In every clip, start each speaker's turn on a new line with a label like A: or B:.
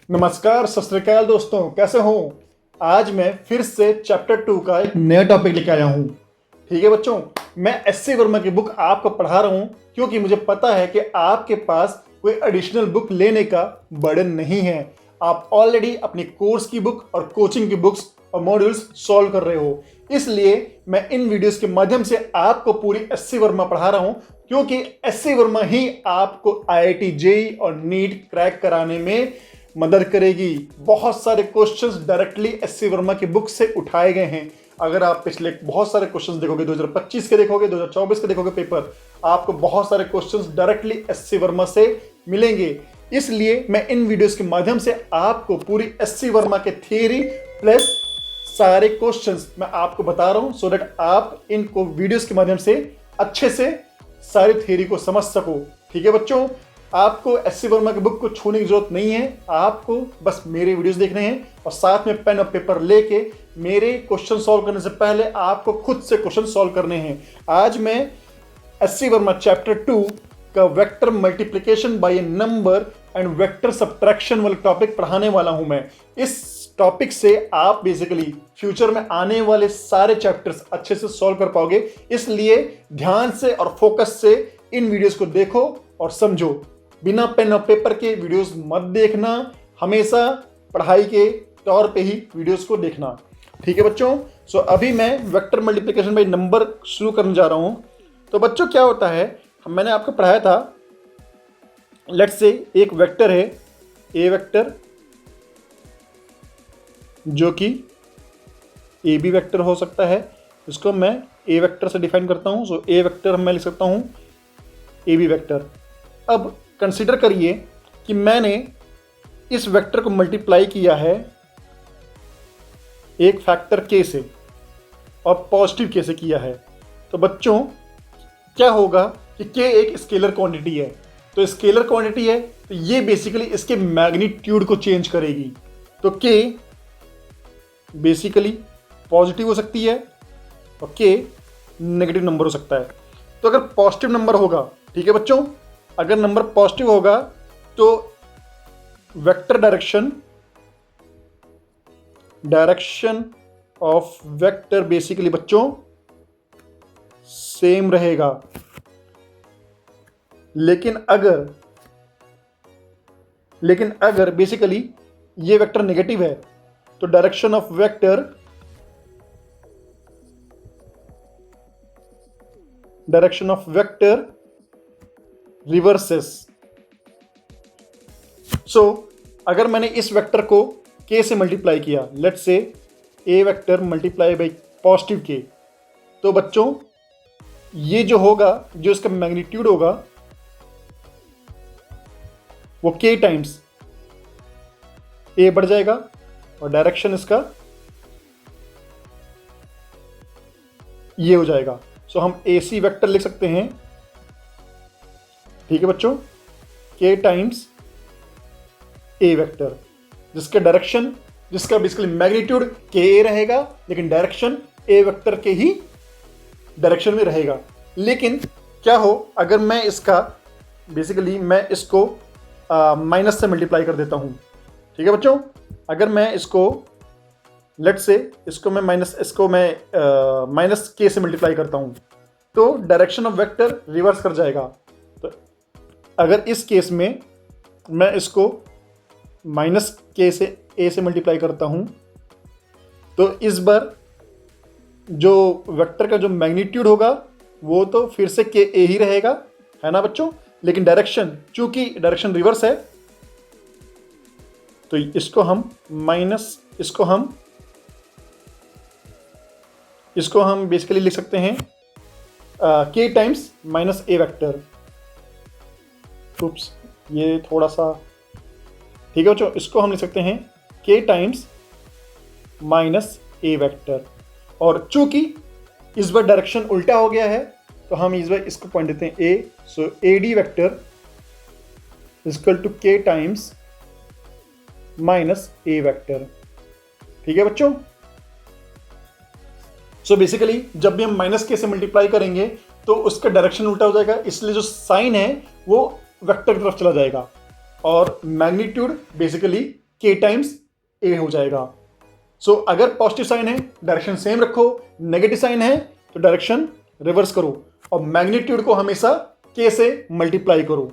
A: नमस्कार, सत श्री अकाल दोस्तों, कैसे हो। आज मैं फिर से चैप्टर 2 का एक नया टॉपिक लेकर आया हूँ। ठीक है बच्चों, मैं एस.सी. वर्मा की बुक आपको पढ़ा रहा हूँ क्योंकि मुझे पता है कि आपके पास कोई एडिशनल बुक लेने का बर्डन नहीं है। आप ऑलरेडी अपनी कोर्स की बुक और कोचिंग की बुक्स और मॉड्यूल्स सॉल्व कर रहे हो, इसलिए मैं इन वीडियोस के माध्यम से आपको पूरी एस.सी. वर्मा पढ़ा रहा हूँ क्योंकि एस.सी. वर्मा ही आपको IIT JEE और नीट क्रैक कराने में मदद करेगी। बहुत सारे क्वेश्चंस डायरेक्टली एस.सी. वर्मा की बुक से उठाए गए हैं। अगर आप पिछले बहुत सारे क्वेश्चंस देखोगे, 2025 के देखोगे, 2024 के देखोगे पेपर, आपको बहुत सारे क्वेश्चंस डायरेक्टली एस.सी. वर्मा से मिलेंगे। इसलिए मैं इन वीडियोस के माध्यम से आपको पूरी एस.सी. वर्मा के थियरी प्लस सारे क्वेश्चंस मैं आपको बता रहा हूं सो दैट आप इनको वीडियोस के माध्यम से अच्छे से सारी थियरी को समझ सको। ठीक है बच्चों, आपको एस.सी. वर्मा की बुक को छूने की जरूरत नहीं है, आपको बस मेरे वीडियोस देखने हैं और साथ में पेन और पेपर लेके मेरे क्वेश्चन सॉल्व करने से पहले आपको खुद से क्वेश्चन सॉल्व करने हैं। आज मैं एस.सी. वर्मा चैप्टर 2 का vector multiplication bye A number and vector subtraction वाला टॉपिक पढ़ाने वाला हूं। मैं इस टॉपिक से आप बेसिकली फ्यूचर में आने वाले सारे चैप्टर्स अच्छे से सॉल्व कर पाओगे, इसलिए ध्यान से और फोकस से इन वीडियोस को देखो और समझो। बिना पेन और पेपर के वीडियोस मत देखना, हमेशा पढ़ाई के तौर पे ही वीडियोस को देखना। ठीक है बच्चों, सो अभी मैं वेक्टर मल्टीप्लिकेशन बाय नंबर शुरू करने जा रहा हूं। तो बच्चों क्या होता है, मैंने आपको पढ़ाया था, लेट्स से एक वेक्टर है ए वेक्टर जो कि ए बी वेक्टर हो सकता है। इसको मैं ए वेक्टर से डिफाइन करता हूं। सो ए वेक्टर मैं लिख सकता हूं ए बी वेक्टर। अब कंसीडर करिए कि मैंने इस वेक्टर को मल्टीप्लाई किया है एक फैक्टर के से और पॉजिटिव के से किया है। तो बच्चों क्या होगा कि के एक स्केलर क्वांटिटी है, तो स्केलर क्वांटिटी है तो ये बेसिकली इसके मैग्नीट्यूड को चेंज करेगी। तो के बेसिकली पॉजिटिव हो सकती है और के नेगेटिव नंबर हो सकता है। तो अगर पॉजिटिव नंबर होगा, ठीक है बच्चों, अगर नंबर पॉजिटिव होगा तो vector direction of vector basically बच्चों सेम रहेगा। लेकिन अगर बेसिकली ये वेक्टर नेगेटिव है तो डायरेक्शन ऑफ वेक्टर रिवर्सेस। सो अगर मैंने इस वेक्टर को के से मल्टीप्लाई किया, let's say A vector multiply by positive के, तो बच्चों ये जो होगा, जो इसका मैग्नीट्यूड होगा वो के टाइम्स ए बढ़ जाएगा और डायरेक्शन इसका ये हो जाएगा। सो हम AC वेक्टर लिख सकते हैं, ठीक है बच्चों, के टाइम्स ए वेक्टर, जिसका बेसिकली मैग्नीट्यूड के ए रहेगा लेकिन डायरेक्शन ए वेक्टर के ही डायरेक्शन में रहेगा। लेकिन क्या हो अगर मैं इसको माइनस से मल्टीप्लाई कर देता हूं। ठीक है बच्चों, अगर मैं इसको लेट्स से इसको मैं माइनस के से मल्टीप्लाई करता हूं तो डायरेक्शन ऑफ वेक्टर रिवर्स कर जाएगा। तो अगर इस केस में मैं इसको माइनस के से ए से मल्टीप्लाई करता हूं तो इस बार जो वेक्टर का जो मैग्नीट्यूड होगा वो तो फिर से के ए ही रहेगा, है ना बच्चों। लेकिन डायरेक्शन, चूंकि डायरेक्शन रिवर्स है तो इसको हम बेसिकली लिख सकते हैं के टाइम्स माइनस ए वेक्टर। उप्स, ये थोड़ा सा, ठीक है बच्चों, इसको हम लिख सकते हैं के टाइम्स माइनस ए वेक्टर। और चूंकि इस बार डायरेक्शन उल्टा हो गया है तो हम इस बार इसको पॉइंट देते हैं A. So A D vector is equal to k times minus A vector. ठीक है बच्चों, सो बेसिकली जब भी हम माइनस के से मल्टीप्लाई करेंगे तो उसका डायरेक्शन उल्टा हो जाएगा, इसलिए जो साइन है वो वेक्टर की तरफ चला जाएगा और magnitude basically k times a हो जाएगा। सो अगर पॉजिटिव साइन है डायरेक्शन सेम रखो, नेगेटिव साइन है तो डायरेक्शन रिवर्स करो, और मैग्नीट्यूड को हमेशा k से मल्टीप्लाई करो।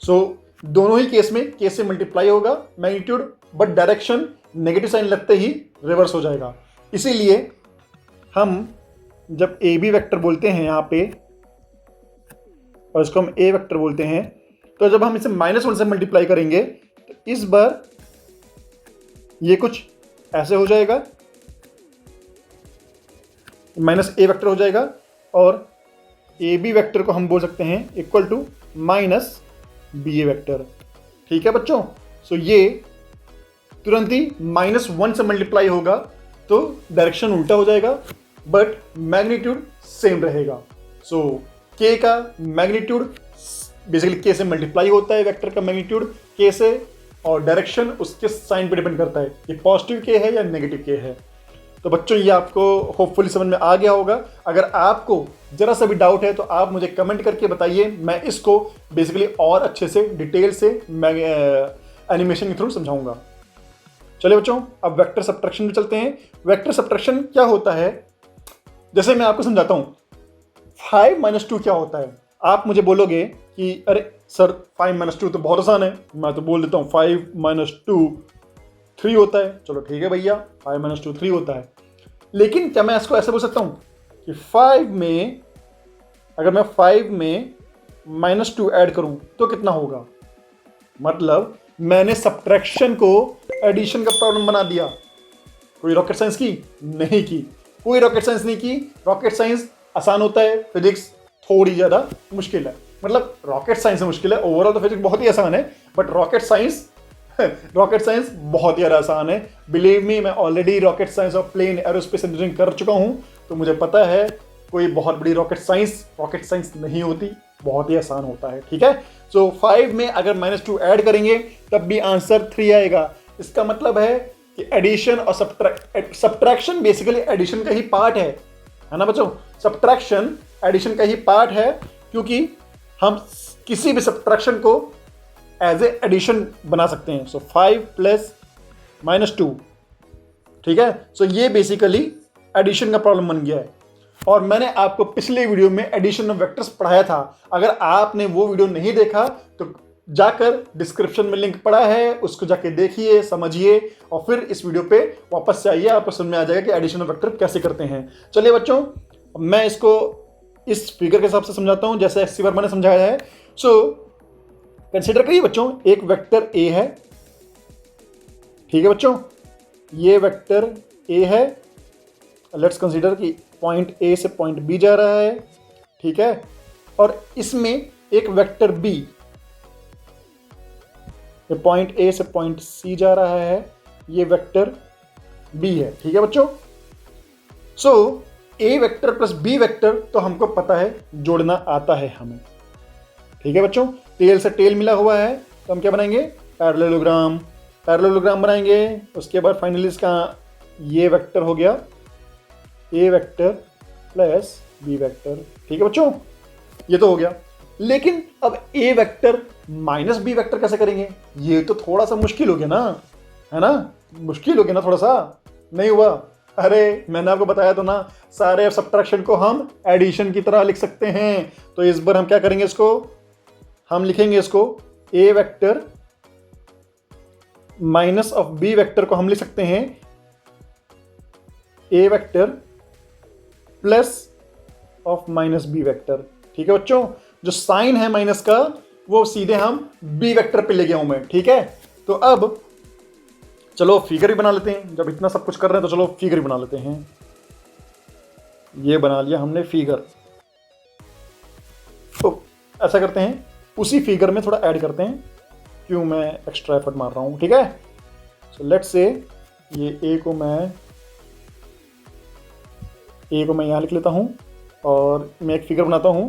A: सो दोनों ही केस में k से मल्टीप्लाई होगा magnitude, but direction negative sign लगते ही रिवर्स हो जाएगा। इसीलिए हम जब ए बी वेक्टर बोलते हैं यहाँ पे, और इसको हम ए वेक्टर बोलते हैं, तो जब हम इसे -1 से मल्टीप्लाई करेंगे तो इस बार ये कुछ ऐसे हो जाएगा, माइनस ए वेक्टर हो जाएगा, और ए बी वेक्टर को हम बोल सकते हैं equal to minus B A vector. ठीक है बच्चों, सो ये तुरंत ही -1 से मल्टीप्लाई होगा तो डायरेक्शन उल्टा हो जाएगा, बट मैग्नीट्यूड सेम रहेगा। सो k का मैग्नीट्यूड बेसिकली k से मल्टीप्लाई होता है, वेक्टर का मैग्नीट्यूड k से, और डायरेक्शन उसके साइन पे डिपेंड करता है, ये पॉजिटिव k है या नेगेटिव k है। तो बच्चों ये आपको होपफुली समझ में आ गया होगा। अगर आपको जरा सा भी डाउट है तो आप मुझे कमेंट करके बताइए, मैं इसको बेसिकली और अच्छे से डिटेल से एनिमेशन के थ्रू समझाऊंगा। चलिए बच्चों, अब वेक्टर सब्ट्रैक्शन में चलते हैं। वेक्टर सब्ट्रैक्शन क्या होता है, जैसे मैं आपको समझाता हूँ। 5 - 2 क्या होता है? आप मुझे बोलोगे कि अरे सर 5 - 2 तो बहुत आसान है, मैं तो बोल देता हूँ 5 - 2 3 होता है। चलो ठीक है भैया, 5 - 2 3 होता है, लेकिन क्या मैं इसको ऐसे बोल सकता हूँ कि 5 में अगर मैं 5 में -2 ऐड करूँ तो कितना होगा? मतलब मैंने सब्ट्रैक्शन को एडिशन का प्रॉब्लम बना दिया। कोई रॉकेट साइंस की? नहीं की, कोई रॉकेट साइंस नहीं की। रॉकेट साइंस आसान होता है, फिजिक्स थोड़ी ज़्यादा मुश्किल है। मतलब रॉकेट साइंस मुश्किल है, ओवरऑल तो फिजिक्स बहुत ही आसान है, बट रॉकेट साइंस बहुत ही ज़्यादा आसान है। बिलीव मी, मैं ऑलरेडी रॉकेट साइंस और प्लेन एरोस्पेस इंजीनियरिंग कर चुका हूँ, तो मुझे पता है कोई बहुत बड़ी रॉकेट साइंस नहीं होती, बहुत ही आसान होता है। ठीक है, सो 5 में अगर -2 ऐड करेंगे तब भी आंसर 3 आएगा। इसका मतलब है कि एडिशन और सब्ट्रैक्शन बेसिकली एडिशन का ही पार्ट है ना बच्चों? सब्ट्रैक्शन एडिशन का ही पार्ट है, क्योंकि हम किसी भी सब्ट्रैक्शन को एज ए एडिशन बना सकते हैं। सो 5 + -2, ठीक है। सो ये बेसिकली एडिशन का प्रॉब्लम बन गया है, और मैंने आपको पिछले वीडियो में एडिशन ऑफ वेक्टर्स पढ़ाया था। अगर आपने वो वीडियो नहीं देखा तो जाकर डिस्क्रिप्शन में लिंक पड़ा है, उसको जाके देखिए, समझिए, और फिर इस वीडियो पे वापस से आइए, आपको समझ में आ जाएगा कि एडिशन ऑफ वेक्टर कैसे करते हैं। चलिए बच्चों, मैं इसको इस फिगर के हिसाब से समझाता हूं जैसे एस सी वर्मा ने समझाया है। सो कंसिडर करिए बच्चों, एक वेक्टर ए है, ठीक है बच्चों, ये वेक्टर ए है। लेट्स कंसीडर कि पॉइंट ए से पॉइंट बी जा रहा है, ठीक है, और इसमें एक वेक्टर बी पॉइंट ए से पॉइंट सी जा रहा है, ये वेक्टर बी है, ठीक है बच्चों। सो ए वेक्टर प्लस बी वेक्टर तो हमको पता है, जोड़ना आता है हमें, ठीक है बच्चों। टेल से टेल मिला हुआ है तो हम क्या बनाएंगे? पैरेललोग्राम बनाएंगे। उसके बाद फाइनली इसका ये वेक्टर हो गया ए वेक्टर प्लस बी वेक्टर, ठीक है बच्चों, ये तो हो गया। लेकिन अब ए वेक्टर माइनस बी वेक्टर कैसे करेंगे? ये तो थोड़ा सा मुश्किल हो गया ना, है ना? मुश्किल हो गया ना थोड़ा सा, नहीं हुआ? अरे मैंने आपको बताया तो ना, सारे सब्ट्रैक्शन को हम एडिशन की तरह लिख सकते हैं। तो इस बार हम क्या करेंगे, इसको हम लिखेंगे, इसको A vector minus of B vector को हम लिख सकते हैं A vector plus of minus B vector, ठीक है बच्चों। जो साइन है माइनस का वो सीधे हम बी वेक्टर पे ले गया हूं मैं, ठीक है। तो अब चलो फिगर भी बना लेते हैं, जब इतना सब कुछ कर रहे हैं तो चलो फिगर भी बना लेते हैं। ये बना लिया हमने फिगर, तो ऐसा करते हैं, उसी फिगर में थोड़ा ऐड करते हैं, क्यों मैं एक्स्ट्रा एफर्ट मार रहा हूं, ठीक है। सो लेट्स से ये ए को मैं यहां लिख लेता हूं, और मैं एक फिगर बनाता हूं,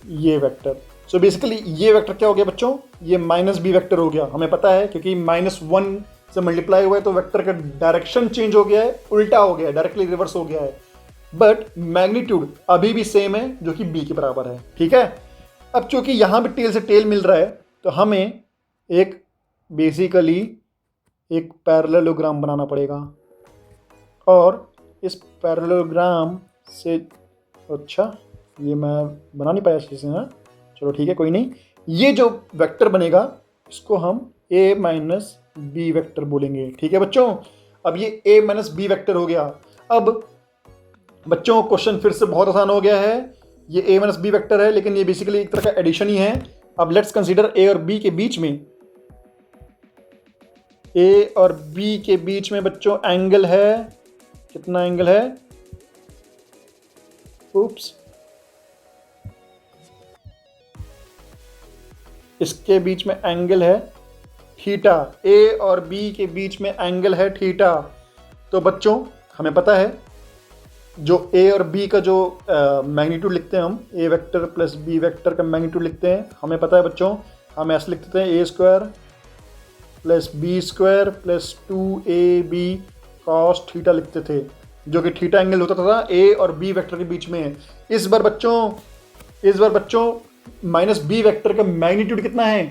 A: ये वेक्टर। सो बेसिकली ये वेक्टर क्या हो गया बच्चों? ये माइनस बी वेक्टर हो गया, हमें पता है, क्योंकि -1 से मल्टीप्लाई हुआ है तो वेक्टर का डायरेक्शन चेंज हो गया है, उल्टा हो गया है, डायरेक्टली रिवर्स हो गया है, बट मैग्नीट्यूड अभी भी सेम है, जो कि बी के बराबर है, ठीक है। अब चूंकि यहां भी टेल से टेल मिल रहा है तो हमें एक बेसिकली एक पैरेललोग्राम बनाना पड़ेगा, और इस पैरेललोग्राम से, अच्छा ये मैं बना नहीं पाया अच्छे से, हाँ चलो ठीक है कोई नहीं। ये जो वेक्टर बनेगा इसको हम a माइनस बी वेक्टर बोलेंगे, ठीक है बच्चों। अब ये a माइनस बी वेक्टर हो गया। अब बच्चों क्वेश्चन फिर से बहुत आसान हो गया है। ये a माइनस बी वेक्टर है, लेकिन ये बेसिकली एक तरह का एडिशन ही है। अब लेट्स कंसीडर a और b के बीच में, a और b के बीच में बच्चों एंगल है, कितना एंगल है, उप्स, इसके बीच में एंगल है थीटा, a और b के बीच में एंगल है थीटा। तो बच्चों हमें पता है जो a और b का जो मैग्नीट्यूड लिखते हैं हम, a vector plus b vector का मैग्नीट्यूड लिखते हैं, हमें पता है बच्चों, हम ऐसे लिखते हैं a square plus B square plus 2ab cos theta लिखते थे, जो कि थीटा एंगल होता था a और b वेक्टर के बीच में। इस बार बच्चों माइनस बी वेक्टर का मैग्नीट्यूड कितना है,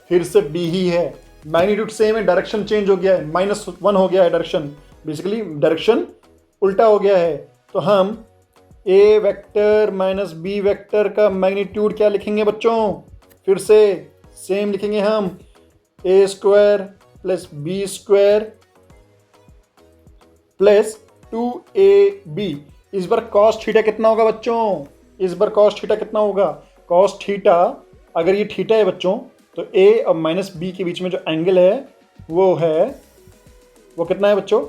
A: फिर से b ही है, मैग्नीट्यूड सेम है, डायरेक्शन चेंज हो गया है, -1 हो गया है डायरेक्शन, बेसिकली डायरेक्शन उल्टा हो गया है। तो हम a vector minus B vector का मैग्नीट्यूड क्या लिखेंगे बच्चों, फिर से सेम लिखेंगे हम, a square plus B square plus 2ab। इस बार कॉस थीटा कितना होगा बच्चों, इस बार कॉस थीटा कितना होगा, कॉस थीटा, अगर ये थीटा है बच्चों तो a और माइनस बी के बीच में जो एंगल है वो कितना है बच्चों,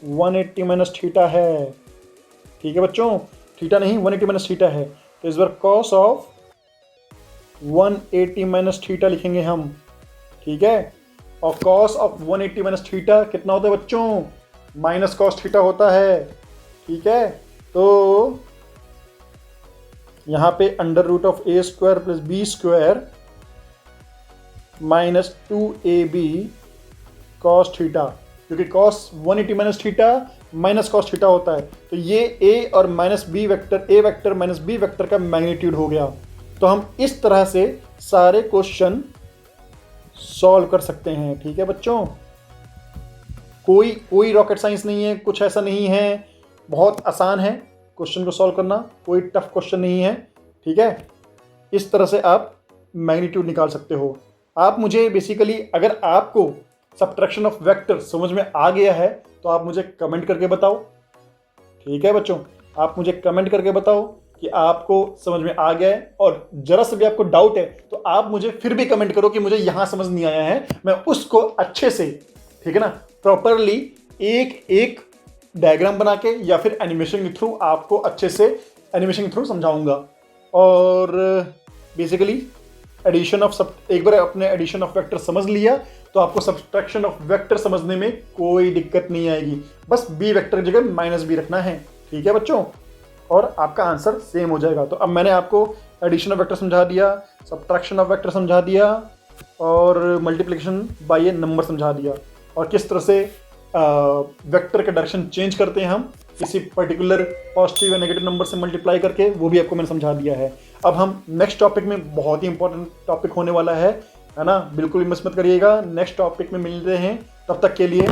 A: 180 माइनस थीटा है, ठीक है बच्चों, थीटा नहीं 180 माइनस थीटा है। तो इस बार कॉस ऑफ 180 माइनस थीटा लिखेंगे हम, ठीक है। और कॉस ऑफ 180 माइनस थीटा कितना होता है बच्चों, माइनस कॉस थीटा होता है, ठीक है। तो यहाँ पे under root of a square plus B square minus 2ab cos theta, क्योंकि cos 180 minus theta minus cos theta होता है। तो ये a और minus B vector, a vector minus B vector का मैग्नीट्यूड हो गया। तो हम इस तरह से सारे क्वेश्चन सॉल्व कर सकते हैं, ठीक है बच्चों। कोई रॉकेट साइंस नहीं है, कुछ ऐसा नहीं है, बहुत आसान है क्वेश्चन को सॉल्व करना, कोई टफ क्वेश्चन नहीं है, ठीक है। इस तरह से आप मैग्नीट्यूड निकाल सकते हो। आप मुझे बेसिकली, अगर आपको सब्ट्रैक्शन ऑफ वेक्टर समझ में आ गया है तो आप मुझे कमेंट करके बताओ, ठीक है बच्चों, आप मुझे कमेंट करके बताओ कि आपको समझ में आ गया है। और जरा सा भी आपको डाउट है तो आप मुझे फिर भी कमेंट करो कि मुझे यहां समझ नहीं आया है, मैं उसको अच्छे से, ठीक है ना, प्रॉपरली एक एक डायग्राम बना के या फिर एनिमेशन के थ्रू आपको अच्छे से एनिमेशन के थ्रू समझाऊंगा। और बेसिकली एडिशन ऑफ सब, एक बार अपने एडिशन ऑफ वेक्टर समझ लिया तो आपको सब्ट्रैक्शन ऑफ वेक्टर समझने में कोई दिक्कत नहीं आएगी, बस बी वेक्टर की जगह माइनस बी रखना है, ठीक है बच्चों, और आपका आंसर सेम हो जाएगा। तो अब मैंने आपको एडिशन ऑफ वेक्टर समझा दिया, सब्ट्रैक्शन ऑफ वेक्टर समझा दिया, और मल्टीप्लिकेशन बाय ए नंबर समझा दिया, और किस तरह से वेक्टर का डायरेक्शन चेंज करते हैं हम किसी पर्टिकुलर पॉजिटिव या नेगेटिव नंबर से मल्टीप्लाई करके, वो भी आपको मैंने समझा दिया है। अब हम नेक्स्ट टॉपिक में, बहुत ही इंपॉर्टेंट टॉपिक होने वाला है ना, बिल्कुल भी मिस मत करिएगा। नेक्स्ट टॉपिक में मिलते हैं, तब तक के लिए